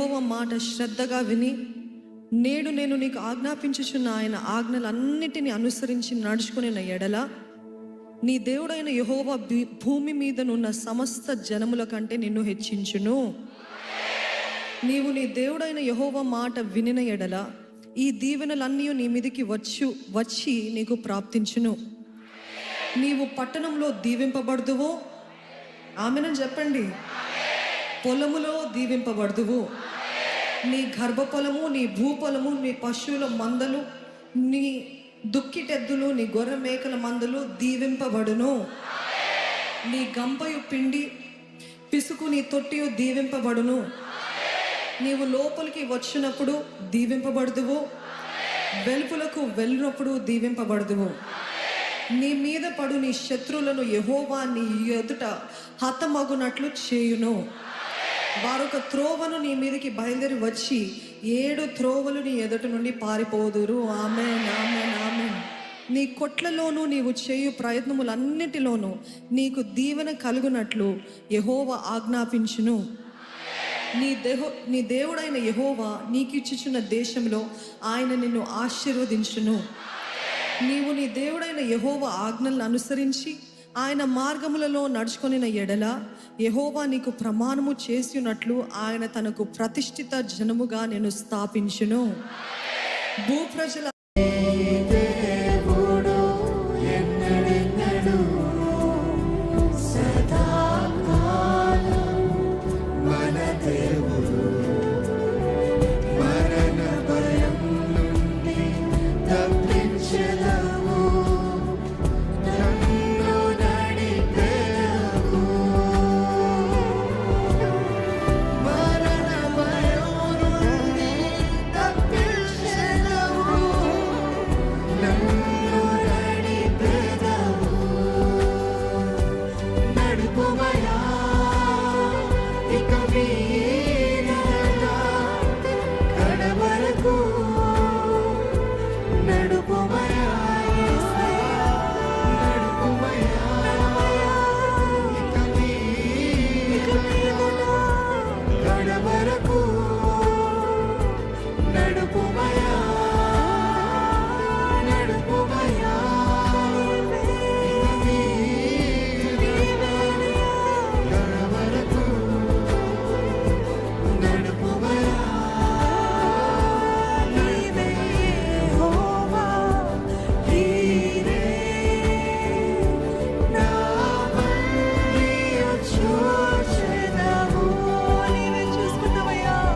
యెహోవా మాట శ్రద్ధగా విని నేడు నేను నీకు ఆజ్ఞాపించుచున్న ఆయన ఆజ్ఞలన్నిటిని అనుసరించి నడుచుకునే ఎడల నీ దేవుడైన యెహోవా భూమి మీదనున్న సమస్త జనముల కంటే నిన్ను హెచ్చించును. నీవు నీ దేవుడైన యెహోవా మాట వినిన ఎడల ఈ దీవెనలన్నీ నీ మీదికి వచ్చి నీకు ప్రాప్తించును. నీవు పట్టణంలో దీవింపబడుదువు, ఆమెనని చెప్పండి. పొలములో దీవింపబడుదువు. నీ గర్భఫలము, నీ భూఫలము, నీ పశువుల మందలు, నీ దుక్కిటెద్దులు, నీ గొర్రె మేకల మందలు దీవింపబడును. నీ గంపయు పిండి పిసుకు నీ తొట్టియు దీవింపబడును. నీవు లోపలికి వచ్చినప్పుడు దీవింపబడుదువు, వెలుపులకు వెళ్ళినప్పుడు దీవింపబడుదువు. నీ మీద పడు నీ శత్రువులను యెహోవా నీ ఎదుట హతమగునట్లు చేయును. వారొక త్రోవను నీ మీదకి బయలుదేరి వచ్చి 7 త్రోవలు నీ ఎదుట నుండి పారిపోదురు. ఆమేన్, ఆమేన్, ఆమేన్. నీ కొట్లలోనూ నీవు చేయు ప్రయత్నములన్నిటిలోనూ నీకు దీవెన కలుగునట్లు యెహోవా ఆజ్ఞాపించును. నీ దేవుడైన యెహోవా నీకిచ్చుచున్న దేశంలో ఆయన నిన్ను ఆశీర్వదించును. నీవు నీ దేవుడైన యెహోవా ఆజ్ఞలను అనుసరించి ఆయన మార్గములలో నడుచుకొనిన ఎడల యెహోవా నీకు ప్రమాణము చేసినట్లు ఆయన తనకు ప్రతిష్ఠిత జనముగా నేను స్థాపించును. భూప్రజల